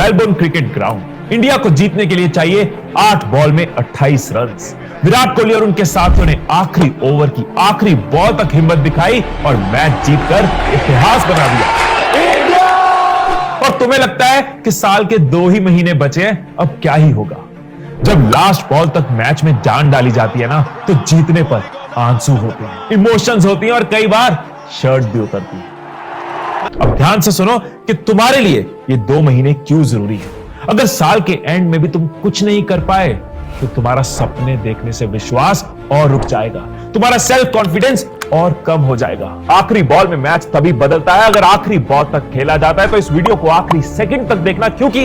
Melbourne cricket ground. India को जीतने के लिए चाहिए 8 बॉल में 28 रन। विराट कोहली और उनके साथियों ने आखिरी ओवर की आखिरी बॉल तक हिम्मत दिखाई और मैच जीतकर इतिहास बना दिया। और तुम्हें लगता है कि साल के 2 ही महीने बचे हैं, अब क्या ही होगा? जब लास्ट बॉल तक मैच में जान डाली जाती है ना, तो जीतने पर आंसू होते हैं, इमोशंस होती हैं और कई बार शर्ट भी उतरती है। अब ध्यान से सुनो कि तुम्हारे लिए ये 2 महीने क्यों जरूरी है। अगर साल के एंड में भी तुम कुछ नहीं कर पाए तो तुम्हारा सपने देखने से विश्वास और रुक जाएगा, तुम्हारा सेल्फ कॉन्फिडेंस और कम हो जाएगा। आखिरी बॉल में मैच तभी बदलता है अगर आखिरी बॉल तक खेला जाता है। तो इस वीडियो को आखिरी सेकंड तक देखना, क्योंकि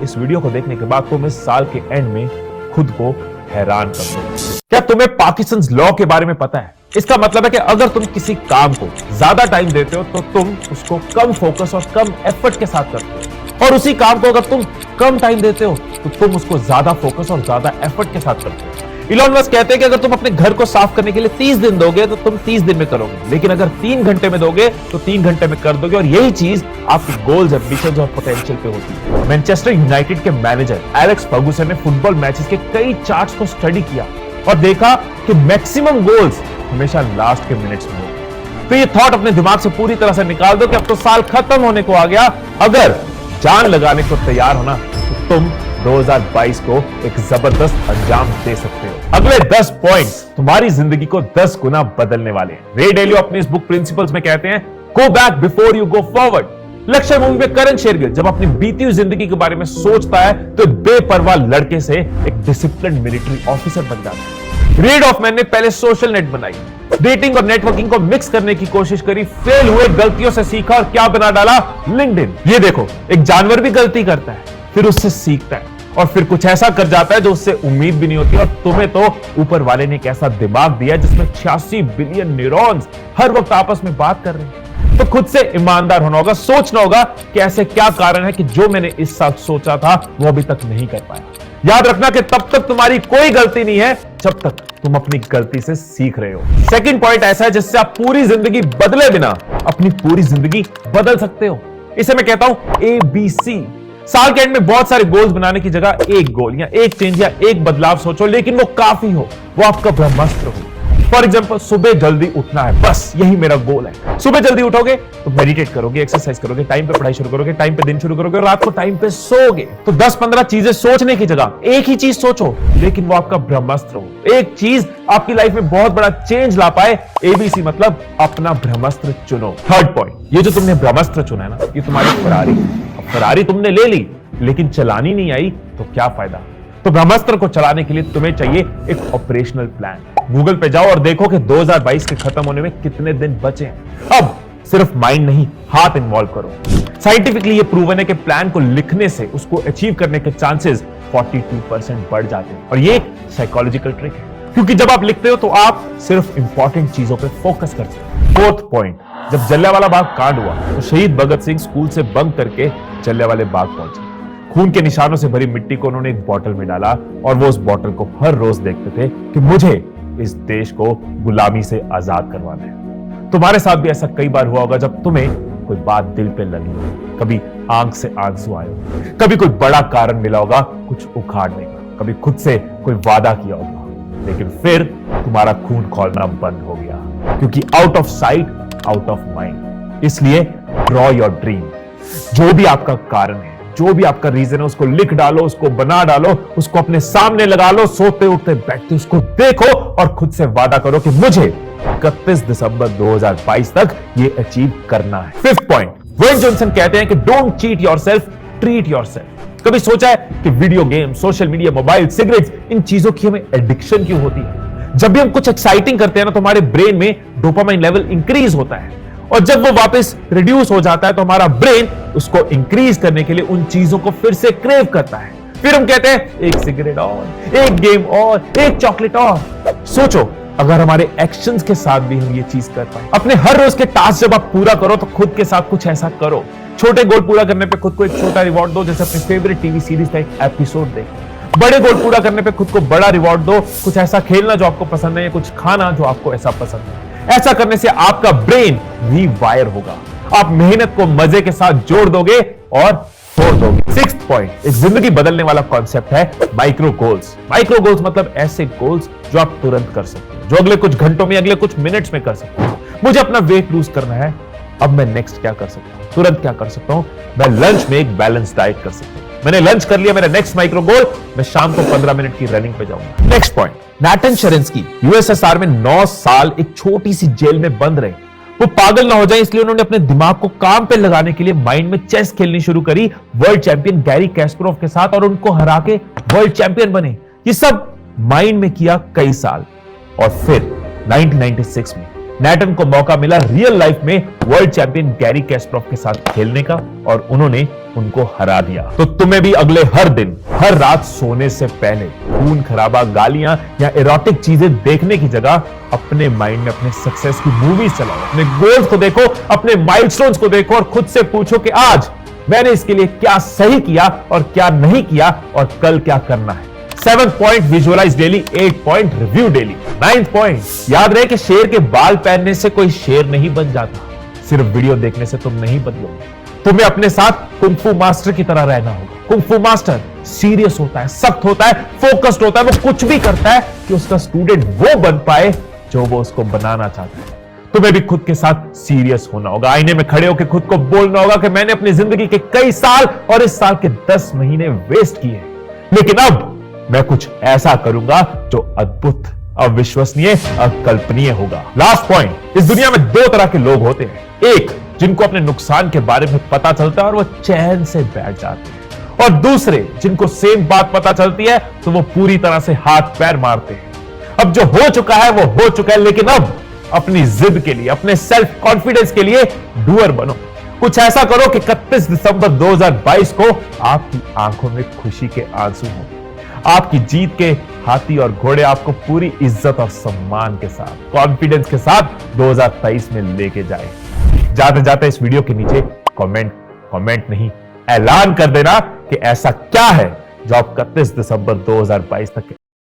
इस वीडियो को देखने के बाद तुम इस साल के एंड में खुद को हैरान कर दोगे। क्या तुम्हें पार्किंसंस लॉ के बारे में पता है? इसका मतलब है कि अगर तुम किसी काम को ज्यादा टाइम देते हो तो तुम उसको कम फोकस और कम एफर्ट के साथ करते हो, और उसी काम को अगर तुम कम टाइम देते हो तो तुम उसको ज्यादा फोकस और ज्यादा एफर्ट के साथ करते हो। इलॉन मस्क कहते हैं कि अगर तुम अपने घर को साफ करने के लिए 30 दिन दोगे तो तुम 30 दिन में करोगे, लेकिन अगर 3 घंटे में दोगे तो 3 घंटे में कर दोगे। और यही चीज आपकी गोल्स, एम्बिशंस और पोटेंशियल पे होती है। मैनचेस्टर यूनाइटेड के मैनेजर एलेक्स फर्गुसन ने फुटबॉल मैचेस के कई चार्ट्स को स्टडी किया और देखा कि मैक्सिमम गोल्स हमेशा लास्ट के मिनट्स में होते। तो ये थॉट अपने दिमाग से पूरी तरह से निकाल दो कि अब तो साल खत्म होने को आ गया। अगर जान लगाने को तैयार होना तो तुम 2022 को एक जबरदस्त अंजाम दे सकते हो। अगले 10 पॉइंट्स तुम्हारी जिंदगी को 10 गुना बदलने वाले हैं। रे डेलियो अपने इस बुक प्रिंसिपल्स में कहते हैं, go back before you go forward. लक्ष्य मूवी में करण शेरगिल जब अपनी बीती हुई जिंदगी के बारे में सोचता है तो बेपरवाह लड़के से एक डिसिप्लिन मिलिट्री ऑफिसर बन जाता है। रेड ऑफमैन ने पहले सोशल नेट बनाई, डेटिंग और नेटवर्किंग को मिक्स करने की कोशिश करी, फेल हुए, गलतियों से सीखा और क्या बना डाला? लिंक्डइन। ये देखो, एक जानवर भी गलती करता है, फिर उससे सीखता है और फिर कुछ ऐसा कर जाता है जो उससे उम्मीद भी नहीं होती। और तुम्हें तो ऊपर वाले ने एक ऐसा दिमाग दिया जिसमें 86 बिलियन न्यूरॉन्स हर वक्त आपस में बात कर रहे हैं। तो खुद से ईमानदार होना होगा, सोचना होगा कि ऐसे क्या कारण है कि जो मैंने इस साल सोचा था वो अभी तक नहीं कर पाया। याद रखना कि तब तक तुम्हारी कोई गलती नहीं है जब तक तुम अपनी गलती से सीख रहे हो। सेकंड पॉइंट ऐसा है जिससे आप पूरी जिंदगी बदले बिना अपनी पूरी जिंदगी बदल सकते हो। इसे मैं कहता हूं ABC। साल के एंड में बहुत सारे गोल्स बनाने की जगह एक गोल या एक चेंज या एक बदलाव सोचो, लेकिन वो काफी हो, वो आपका ब्रह्मास्त्र हो। फॉर एग्जाम्पल, सुबह जल्दी उठना है, बस यही मेरा गोल है। सुबह जल्दी उठोगे तो मेडिटेट करोगे, एक्सरसाइज करोगे, टाइम पे पढ़ाई शुरू करोगे, टाइम पे दिन शुरू करोगे और रात को टाइम पे सोओगे। तो 10-15 चीजें सोचने की जगह एक ही चीज सोचो, लेकिन वो आपका ब्रह्मास्त्र हो। एक चीज आपकी लाइफ में बहुत बड़ा चेंज ला पाए। ABC मतलब अपना ब्रह्मास्त्र चुनो। थर्ड पॉइंट, ये जो तुमने ब्रह्मास्त्र चुना है ना, ये तुम्हारी फरारी। अब फरारी तुमने ले ली लेकिन चलानी नहीं आई तो क्या फायदा? तो ब्रह्मास्त्र को चलाने के लिए तुम्हें चाहिए एक ऑपरेशनल प्लान। गूगल पे जाओ और देखो कि 2022 के खत्म होने में कितने दिन बचे हैं। अब सिर्फ माइंड नहीं, हाथ इन्वॉल्व करो। साइंटिफिकली ये प्रूवन है कि प्लान को लिखने से उसको अचीव करने के चांसेस 42% बढ़ जाते हैं। और ये साइकोलॉजिकल ट्रिक है, क्योंकि जब आप लिखते हो तो आप सिर्फ इंपॉर्टेंट चीजों पर फोकस करते हो। फोर्थ पॉइंट, जब जलियांवाला बाग कांड हुआ तो शहीद भगत सिंह स्कूल से बंक करके जलियांवाला बाग पहुंचे। खून के निशानों से भरी मिट्टी को उन्होंने एक बोतल में डाला और वो उस बोतल को हर रोज देखते थे कि मुझे इस देश को गुलामी से आजाद करवाना है। तुम्हारे साथ भी ऐसा कई बार हुआ होगा जब तुम्हें कोई बात दिल पे लगी हो, कभी आंख से आंसू आए हो, कभी कोई बड़ा कारण मिला होगा कुछ उखाड़ने का, कभी खुद से कोई वादा किया होगा, लेकिन फिर तुम्हारा खून खौलना बंद हो गया, क्योंकि out of sight out of mind. इसलिए ड्रॉ योर ड्रीम। जो भी आपका कारण है, जो भी आपका रीजन है, उसको लिख डालो, उसको बना डालो, उसको अपने सामने लगा लो, सोते उठते बैठते उसको देखो और खुद से वादा करो कि मुझे 31 दिसंबर 2022 तक ये अचीव करना है। फिफ्थ पॉइंट, वेन जॉनसन कहते हैं कि don't cheat yourself, treat yourself. कभी सोचा है कि video game, social media, mobile, cigarettes, इन चीजों की हमें एडिक्शन क्यों होती है? जब भी हम कुछ एक्साइटिंग करते हैं ना तो हमारे ब्रेन में डोपामाइन लेवल इंक्रीज होता है, और जब वो वापस रिड्यूस हो जाता है तो हमारा ब्रेन उसको इंक्रीज करने के लिए उन चीजों को फिर से क्रेव करता है। फिर हम कहते हैं एक सिगरेट और, एक गेम और, एक चॉकलेट और। सोचो अगर हमारे एक्शंस के साथ भी हम ये चीज कर पाए। अपने हर रोज के टास्क जब आप पूरा करो तो खुद के साथ कुछ ऐसा करो। छोटे गोल पूरा करने पे खुद को एक छोटा रिवॉर्ड दो, जैसे अपनी फेवरेट टीवी सीरीज का एक एपिसोड देखो। बड़े गोल पूरा करने पे खुद को बड़ा रिवॉर्ड दो, कुछ ऐसा खेलना जो आपको पसंद है या कुछ खाना जो आपको ऐसा पसंद है। ऐसा करने से आपका ब्रेन रीवायर होगा, आप मेहनत को मजे के साथ जोड़ दोगे और छोड़ दोगे। 6th पॉइंट, एक जिंदगी बदलने वाला कॉन्सेप्ट है माइक्रो गोल्स। माइक्रो गोल्स मतलब ऐसे गोल्स जो आप तुरंत कर सकते हो, जो अगले कुछ घंटों में, अगले कुछ मिनट्स में कर सकते हो। मुझे अपना वेट लूज करना है, अब मैं नेक्स्ट क्या कर सकता हूं, तुरंत क्या कर सकता हूं? मैं लंच में एक बैलेंस डाइट कर सकता हूं। मैंने लंच कर लिया, मेरा नेक्स्ट माइक्रो गोल, मैं शाम को 15 मिनट की रनिंग पे जाऊंगा। नेक्स्ट पॉइंट, नाटन शेरेंस्की यूएसएसआर में 9 साल एक छोटी सी जेल में बंद रहे। वो पागल ना हो जाए इसलिए उन्होंने अपने दिमाग को काम पे लगाने के लिए माइंड में चेस खेलनी शुरू करी वर्ल्ड चैंपियन गैरी कैस्परोव के साथ, और उनको हरा के वर्ल्ड चैंपियन बने। ये सब माइंड में किया कई साल, और फिर 1996 में नैटन को मौका मिला रियल लाइफ में वर्ल्ड चैंपियन गैरी कैस्परोव के साथ खेलने का, और उन्होंने उनको हरा दिया। तो तुम्हें भी अगले हर दिन, हर रात सोने से पहले खून खराबा गालियां या इरोटिक चीजें देखने की जगह अपने माइंड में अपने सक्सेस की मूवीज चलाओ, अपने गोल्स को देखो, अपने माइलस्टोन्स को देखो, और खुद से पूछो कि आज मैंने इसके लिए क्या सही किया और क्या नहीं किया, और कल क्या करना है। 7th point, visualize daily. 8th point, review daily. 9th point, याद रहे कि शेर के बाल पहनने से कोई शेर नहीं बन जाता, सिर्फ वीडियो देखने से तुम नहीं बदलोगे। तुम्हें अपने साथ कुंग-फू मास्टर की तरह रहना होगा। कुंग-फू मास्टर सीरियस होता है, सख्त होता है, फोकस्ड होता है, वो कुछ भी करता है कि उसका स्टूडेंट वो बन पाए जो वो उसको बनाना चाहता है। तुम्हें भी खुद के साथ सीरियस होना होगा, आईने में खड़े होकर खुद को बोलना होगा कि मैंने अपनी जिंदगी के कई साल और इस साल के 10 महीने वेस्ट किए, लेकिन अब मैं कुछ ऐसा करूंगा जो अद्भुत, अविश्वसनीय, अकल्पनीय होगा। लास्ट पॉइंट, इस दुनिया में 2 तरह के लोग होते हैं। एक, जिनको अपने नुकसान के बारे में पता चलता है और वो चैन से बैठ जाते हैं, और दूसरे, जिनको सेम बात पता चलती है तो वो पूरी तरह से हाथ पैर मारते हैं। अब जो हो चुका है वो हो चुका है, लेकिन अब अपनी जिद के लिए, अपने सेल्फ कॉन्फिडेंस के लिए डूअर बनो। कुछ ऐसा करो कि 31 दिसंबर 2022 को आपकी आंखों में खुशी के आंसू हो, आपकी जीत के हाथी और घोड़े आपको पूरी इज्जत और सम्मान के साथ, कॉन्फिडेंस के साथ 2023 में लेके जाए। जाते जाते इस वीडियो के नीचे कमेंट नहीं, ऐलान कर देना कि ऐसा क्या है जो आप 31 दिसंबर 2022 तक